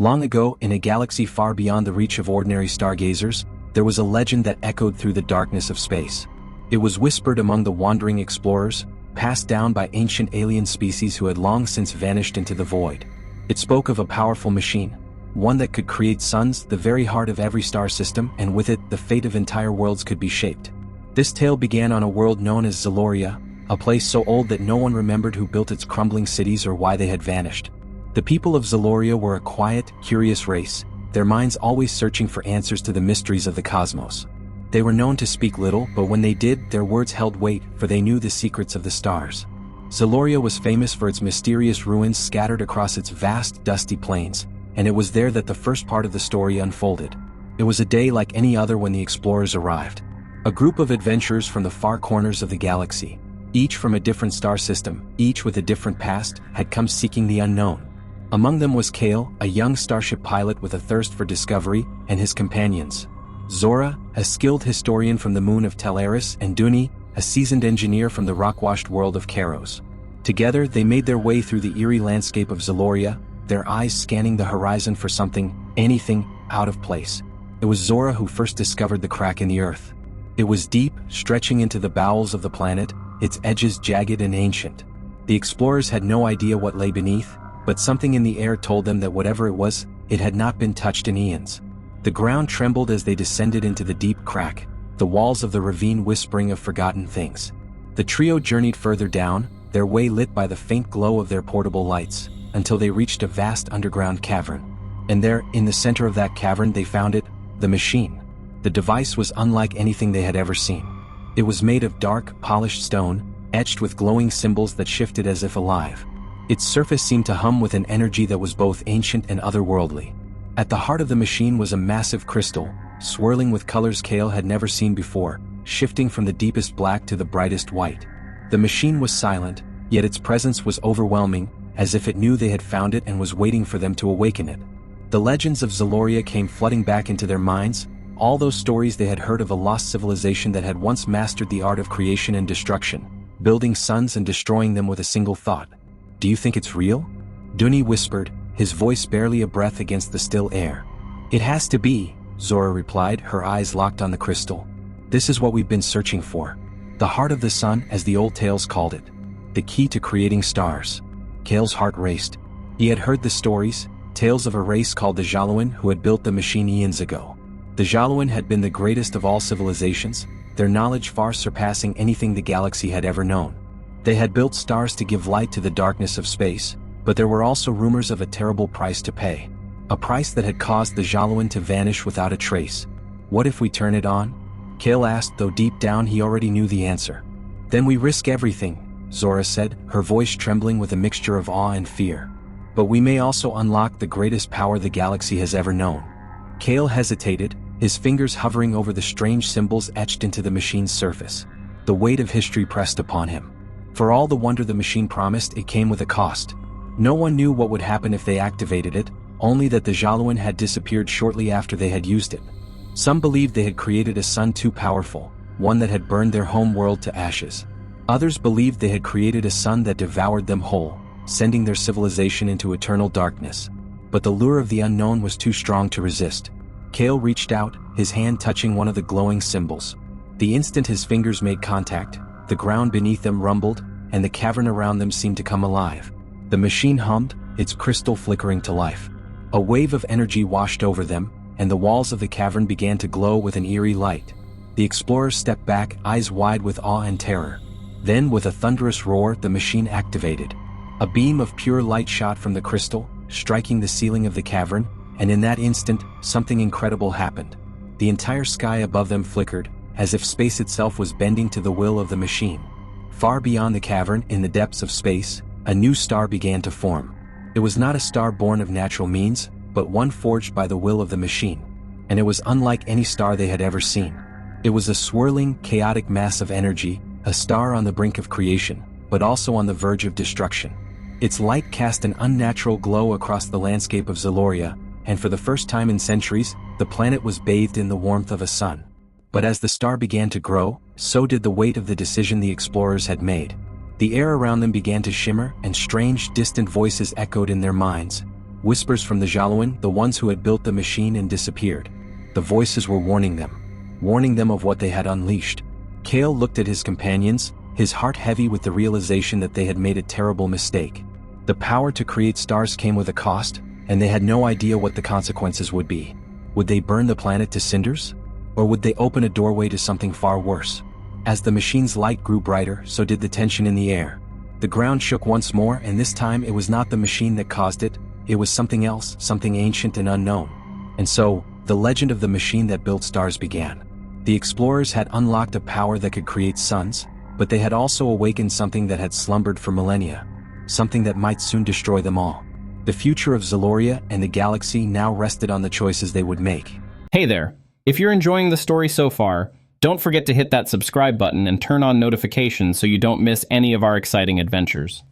Long ago, in a galaxy far beyond the reach of ordinary stargazers, there was a legend that echoed through the darkness of space. It was whispered among the wandering explorers, passed down by ancient alien species who had long since vanished into the void. It spoke of a powerful machine, one that could create suns, the very heart of every star system, and with it, the fate of entire worlds could be shaped. This tale began on a world known as Zeloria, a place so old that no one remembered who built its crumbling cities or why they had vanished. The people of Zeloria were a quiet, curious race, their minds always searching for answers to the mysteries of the cosmos. They were known to speak little, but when they did, their words held weight, for they knew the secrets of the stars. Zeloria was famous for its mysterious ruins scattered across its vast, dusty plains, and it was there that the first part of the story unfolded. It was a day like any other when the explorers arrived. A group of adventurers from the far corners of the galaxy, each from a different star system, each with a different past, had come seeking the unknown. Among them was Kale, a young starship pilot with a thirst for discovery, and his companions. Zora, a skilled historian from the moon of Teleris, and Duni, a seasoned engineer from the rock-washed world of Karos. Together, they made their way through the eerie landscape of Zeloria, their eyes scanning the horizon for something, anything, out of place. It was Zora who first discovered the crack in the earth. It was deep, stretching into the bowels of the planet, its edges jagged and ancient. The explorers had no idea what lay beneath, but something in the air told them that whatever it was, it had not been touched in eons. The ground trembled as they descended into the deep crack, the walls of the ravine whispering of forgotten things. The trio journeyed further down, their way lit by the faint glow of their portable lights, until they reached a vast underground cavern. And there, in the center of that cavern, they found it, the machine. The device was unlike anything they had ever seen. It was made of dark, polished stone, etched with glowing symbols that shifted as if alive. Its surface seemed to hum with an energy that was both ancient and otherworldly. At the heart of the machine was a massive crystal, swirling with colors Kale had never seen before, shifting from the deepest black to the brightest white. The machine was silent, yet its presence was overwhelming, as if it knew they had found it and was waiting for them to awaken it. The legends of Zeloria came flooding back into their minds, all those stories they had heard of a lost civilization that had once mastered the art of creation and destruction, building suns and destroying them with a single thought. "Do you think it's real?" Duni whispered, his voice barely a breath against the still air. "It has to be," Zora replied, her eyes locked on the crystal. "This is what we've been searching for. The heart of the sun, as the old tales called it. The key to creating stars." Kale's heart raced. He had heard the stories, tales of a race called the Jaluan who had built the machine eons ago. The Jaluan had been the greatest of all civilizations, their knowledge far surpassing anything the galaxy had ever known. They had built stars to give light to the darkness of space, but there were also rumors of a terrible price to pay. A price that had caused the Jaluan to vanish without a trace. "What if we turn it on?" Kale asked, though deep down he already knew the answer. "Then we risk everything," Zora said, her voice trembling with a mixture of awe and fear. "But we may also unlock the greatest power the galaxy has ever known." Kale hesitated, his fingers hovering over the strange symbols etched into the machine's surface. The weight of history pressed upon him. For all the wonder the machine promised, it came with a cost. No one knew what would happen if they activated it, only that the Jaluan had disappeared shortly after they had used it. Some believed they had created a sun too powerful, one that had burned their home world to ashes. Others believed they had created a sun that devoured them whole, sending their civilization into eternal darkness. But the lure of the unknown was too strong to resist. Kale reached out, his hand touching one of the glowing symbols. The instant his fingers made contact, the ground beneath them rumbled, and the cavern around them seemed to come alive. The machine hummed, its crystal flickering to life. A wave of energy washed over them, and the walls of the cavern began to glow with an eerie light. The explorers stepped back, eyes wide with awe and terror. Then, with a thunderous roar, the machine activated. A beam of pure light shot from the crystal, striking the ceiling of the cavern, and in that instant, something incredible happened. The entire sky above them flickered, as if space itself was bending to the will of the machine. Far beyond the cavern, in the depths of space, a new star began to form. It was not a star born of natural means, but one forged by the will of the machine. And it was unlike any star they had ever seen. It was a swirling, chaotic mass of energy, a star on the brink of creation, but also on the verge of destruction. Its light cast an unnatural glow across the landscape of Zeloria, and for the first time in centuries, the planet was bathed in the warmth of a sun. But as the star began to grow, so did the weight of the decision the explorers had made. The air around them began to shimmer, and strange, distant voices echoed in their minds. Whispers from the Jalouin, the ones who had built the machine and disappeared. The voices were warning them of what they had unleashed. Kale looked at his companions, his heart heavy with the realization that they had made a terrible mistake. The power to create stars came with a cost, and they had no idea what the consequences would be. Would they burn the planet to cinders? Or would they open a doorway to something far worse? As the machine's light grew brighter, so did the tension in the air. The ground shook once more, and this time it was not the machine that caused it, it was something else, something ancient and unknown. And so, the legend of the machine that built stars began. The explorers had unlocked a power that could create suns, but they had also awakened something that had slumbered for millennia. Something that might soon destroy them all. The future of Zeloria and the galaxy now rested on the choices they would make. Hey there! If you're enjoying the story so far, don't forget to hit that subscribe button and turn on notifications so you don't miss any of our exciting adventures.